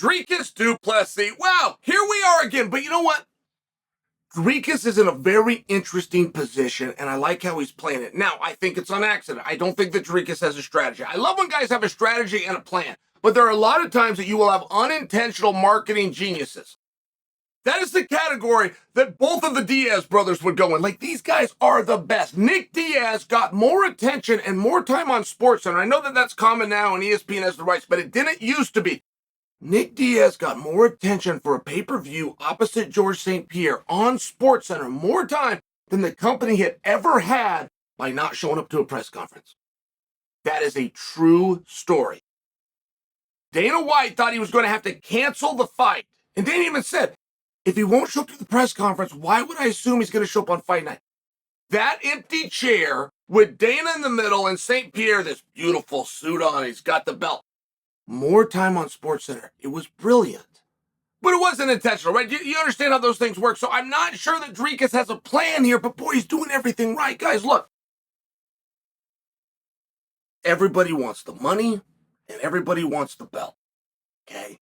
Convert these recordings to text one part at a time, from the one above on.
Dricus Du Plessi. Wow, here we are again. But you know what? Dricus is in a very interesting position, and I like how he's playing it. Now, I think it's on accident. I don't think that Dricus has a strategy. I love when guys have a strategy and a plan, but there are a lot of times that you will have unintentional marketing geniuses. That is the category that both of the Diaz brothers would go in. Like, these guys are the best. Nick Diaz got more attention and more time on SportsCenter. I know that that's common now and ESPN has the rights, but it didn't used to be. Nick Diaz got more attention for a pay-per-view opposite George St. Pierre on SportsCenter more time than the company had ever had by not showing up to a press conference. That is a true story. Dana White thought he was going to have to cancel the fight. And Dana even said, if he won't show up to the press conference, why would I assume he's going to show up on fight night? That empty chair with Dana in the middle and St. Pierre, this beautiful suit on, he's got the belt. More time on SportsCenter. It was brilliant. But it wasn't intentional, right? You understand how those things work. So I'm not sure that Dricus has a plan here, but boy, he's doing everything right. Guys, look. Everybody wants the money and everybody wants the belt. Okay?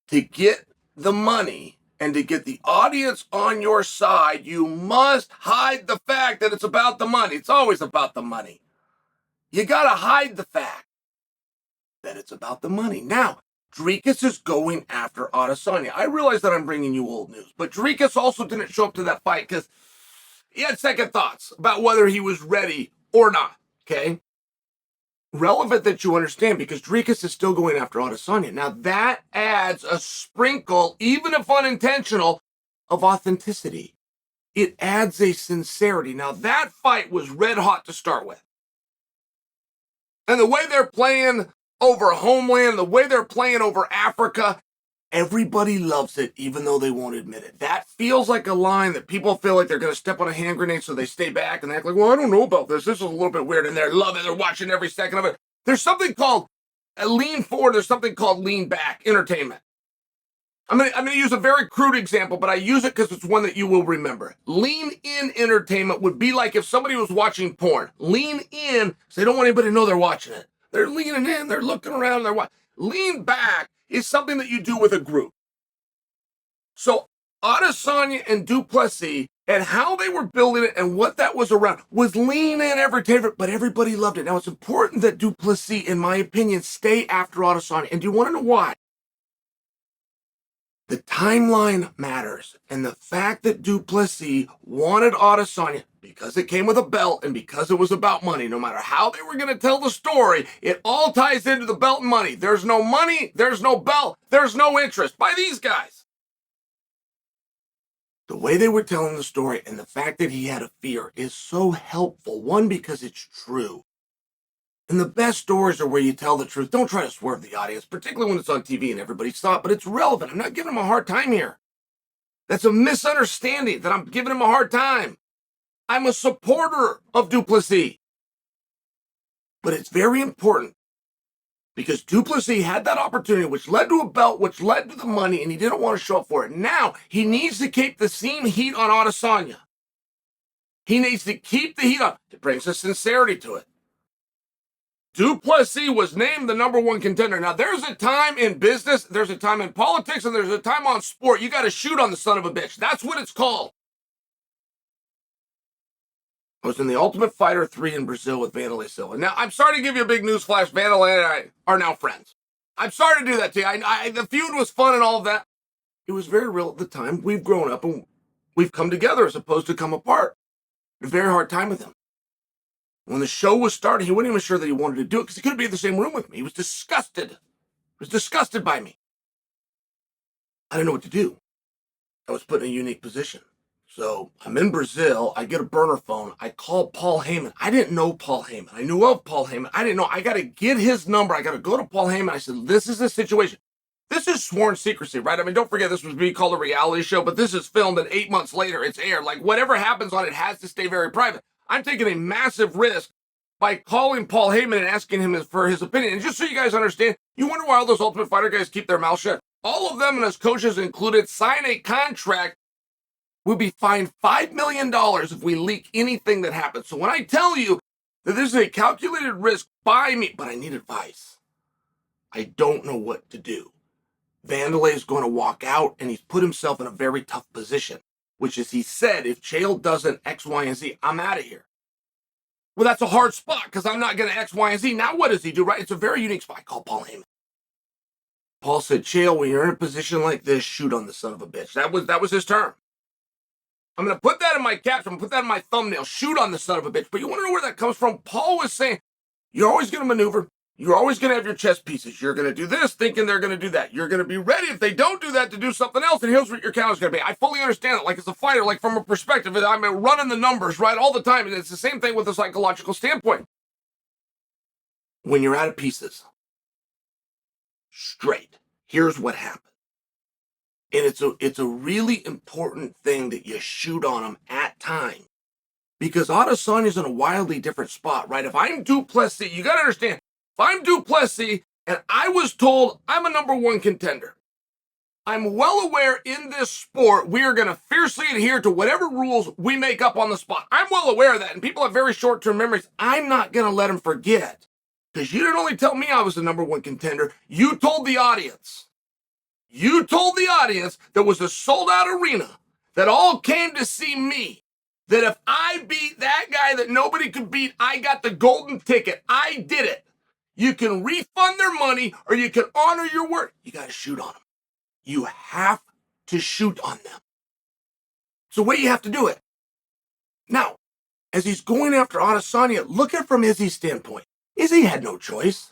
To get the money and to get the audience on your side, you must hide the fact that it's about the money. It's always about the money. You got to hide the fact that it's about the money. Now, Dricus is going after Adesanya. I realize that I'm bringing you old news, but Dricus also didn't show up to that fight because he had second thoughts about whether he was ready or not, okay? Relevant that you understand because Dricus is still going after Adesanya. Now, that adds a sprinkle, even if unintentional, of authenticity. It adds a sincerity. Now, that fight was red hot to start with. And the way they're playing over homeland, the way they're playing over Africa, everybody loves it, even though they won't admit it. That feels like a line that people feel like they're going to step on a hand grenade, so they stay back and act like, well, I don't know about this. This is a little bit weird, and they love it. They're watching every second of it. There's something called a lean forward. There's something called lean back entertainment. I'm going to use a very crude example, but I use it because it's one that you will remember. Lean in entertainment would be like if somebody was watching porn. Lean in because they don't want anybody to know they're watching it. They're leaning in, they're looking around, they're watching. Lean back is something that you do with a group. So Adesanya and Du Plessis and how they were building it and what that was around was lean in entertainment, but everybody loved it. Now, it's important that Du Plessis, in my opinion, stay after Adesanya. And do you want to know why? The timeline matters, and the fact that Du Plessis wanted Adesanya because it came with a belt and because it was about money, no matter how they were going to tell the story, it all ties into the belt and money. There's no money, there's no belt, there's no interest by these guys. The way they were telling the story and the fact that he had a fear is so helpful. One, because it's true. And the best stories are where you tell the truth. Don't try to swerve the audience, particularly when it's on TV and everybody saw it, but it's relevant. I'm not giving him a hard time here. That's a misunderstanding that I'm giving him a hard time. I'm a supporter of Du Plessis. But it's very important because Du Plessis had that opportunity, which led to a belt, which led to the money, and he didn't want to show up for it. Now, he needs to keep the same heat on Adesanya. He needs to keep the heat on. It brings a sincerity to it. Du Plessis was named the number one contender. Now, there's a time in business, there's a time in politics, and there's a time on sport. You got to shoot on the son of a bitch. That's what it's called. I was in the Ultimate Fighter 3 in Brazil with Vanderlei Silva. Now, I'm sorry to give you a big news flash. Vanderlei and I are now friends. I'm sorry to do that to you. The feud was fun and all of that. It was very real at the time. We've grown up and we've come together as opposed to come apart. I had a very hard time with him. When the show was starting, he wasn't even sure that he wanted to do it because he couldn't be in the same room with me. He was disgusted. He was disgusted by me. I didn't know what to do. I was put in a unique position. So I'm in Brazil. I get a burner phone. I call Paul Heyman. I didn't know Paul Heyman. I knew of Paul Heyman. I didn't know. I got to get his number. I got to go to Paul Heyman. I said, this is the situation. This is sworn secrecy, right? I mean, don't forget this was being called a reality show, but this is filmed and 8 months later it's aired. Like whatever happens on it has to stay very private. I'm taking a massive risk by calling Paul Heyman and asking him for his opinion. And just so you guys understand, you wonder why all those Ultimate Fighter guys keep their mouth shut. All of them, and as coaches included, sign a contract. We'll be fined $5 million if we leak anything that happens. So when I tell you that this is a calculated risk by me, but I need advice. I don't know what to do. Vanderlei is going to walk out, and he's put himself in a very tough position, which is he said, if Chael doesn't X, Y, and Z, I'm out of here. Well, that's a hard spot because I'm not going to X, Y, and Z. Now what does he do, right? It's a very unique spot. I call Paul Heyman. Paul said, Chael, when you're in a position like this, shoot on the son of a bitch. That was his term. I'm going to put that in my caption. I'm going to put that in my thumbnail. Shoot on the son of a bitch. But you want to know where that comes from? Paul was saying, you're always going to maneuver. You're always going to have your chess pieces. You're going to do this thinking they're going to do that. You're going to be ready if they don't do that to do something else, and here's what your counter's going to be. I fully understand it. Like as a fighter, like from a perspective, I'm running the numbers, right, all the time. And it's the same thing with a psychological standpoint. When you're out of pieces, straight, here's what happens. And it's a really important thing that you shoot on them at time. Because Adesanya's in a wildly different spot, right? If I'm Du Plessi, you got to understand, if I'm Du Plessi and I was told I'm a #1 contender, I'm well aware in this sport we are going to fiercely adhere to whatever rules we make up on the spot. I'm well aware of that, and people have very short-term memories. I'm not going to let them forget. Because you didn't only tell me I was the #1 contender, you told the audience. You told the audience there was a sold-out arena that all came to see me. That if I beat that guy that nobody could beat, I got the golden ticket. I did it. You can refund their money or you can honor your word. You got to shoot on them. You have to shoot on them. It's the way you have to do it. Now, as he's going after Adesanya, look at it from Izzy's standpoint. Izzy had no choice.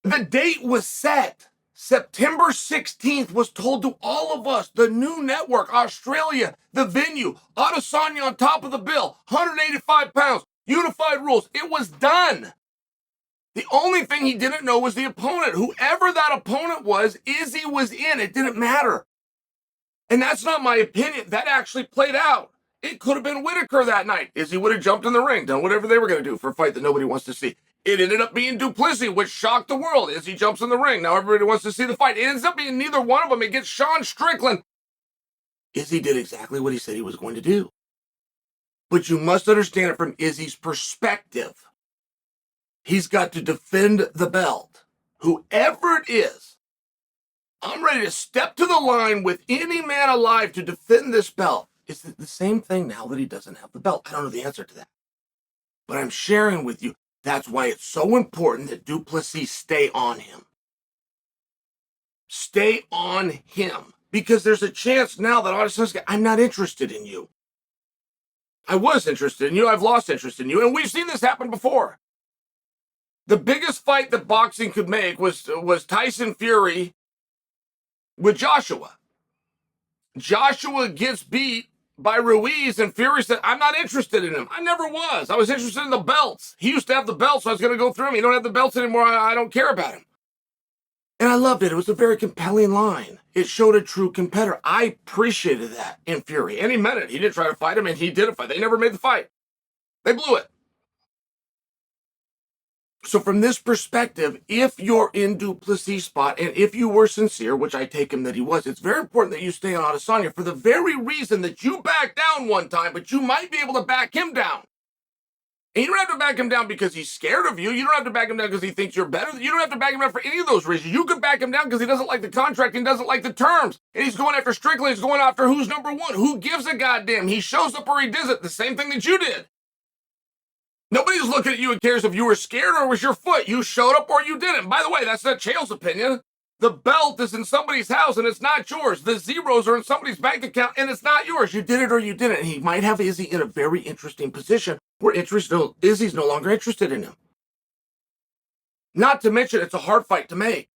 The date was set. September 16th was told to all of us. The new network, Australia, the venue, Adesanya on top of the bill, 185 pounds, unified rules. It was done. The only thing he didn't know was the opponent. Whoever that opponent was, Izzy was in. It didn't matter. And that's not my opinion. That actually played out. It could have been Whitaker that night. Izzy would have jumped in the ring, done whatever they were going to do for a fight that nobody wants to see. It ended up being Du Plessi, which shocked the world. Izzy jumps in the ring. Now everybody wants to see the fight. It ends up being neither one of them. It gets Sean Strickland. Izzy did exactly what he said he was going to do. But you must understand it from Izzy's perspective. He's got to defend the belt. Whoever it is, I'm ready to step to the line with any man alive to defend this belt. It's the same thing now that he doesn't have the belt. I don't know the answer to that. But I'm sharing with you. That's why it's so important that Du Plessis stay on him. Stay on him. Because there's a chance now that Adesanya's going, I'm not interested in you. I was interested in you. I've lost interest in you. And we've seen this happen before. The biggest fight that boxing could make was Tyson Fury with Joshua. Joshua gets beat by Ruiz, and Fury said, I'm not interested in him. I never was. I was interested in the belts. He used to have the belts, so I was going to go through him. He don't have the belts anymore. I don't care about him. And I loved it. It was a very compelling line. It showed a true competitor. I appreciated that in Fury, and he meant it. He didn't try to fight him, and he did a fight. They never made the fight. They blew it. So from this perspective, if you're in Du Plessis' spot, and if you were sincere, which I take him that he was, it's very important that you stay on Adesanya for the very reason that you backed down one time, but you might be able to back him down. And you don't have to back him down because he's scared of you. You don't have to back him down because he thinks you're better. You don't have to back him down for any of those reasons. You could back him down because he doesn't like the contract and doesn't like the terms. And he's going after Strickland. He's going after who's #1. Who gives a goddamn? He shows up or he does it. The same thing that you did. Nobody's looking at you and cares if you were scared or it was your foot. You showed up or you didn't. By the way, that's not Chael's opinion. The belt is in somebody's house and it's not yours. The zeros are in somebody's bank account and it's not yours. You did it or you didn't. And he might have Izzy in a very interesting position where Izzy's no longer interested in him. Not to mention, it's a hard fight to make.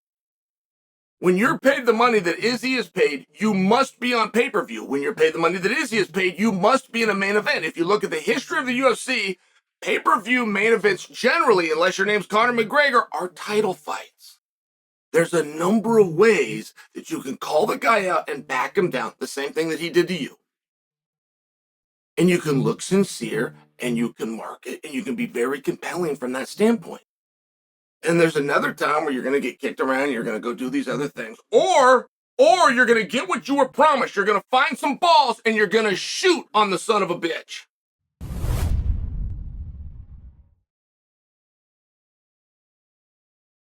When you're paid the money that Izzy is paid, you must be on pay-per-view. When you're paid the money that Izzy is paid, you must be in a main event. If you look at the history of the UFC, pay-per-view main events generally, unless your name's Conor McGregor, are title fights. There's a number of ways that you can call the guy out and back him down, the same thing that he did to you. And you can look sincere, and you can market, and you can be very compelling from that standpoint. And there's another time where you're going to get kicked around, and you're going to go do these other things. Or you're going to get what you were promised. You're going to find some balls, and you're going to shoot on the son of a bitch.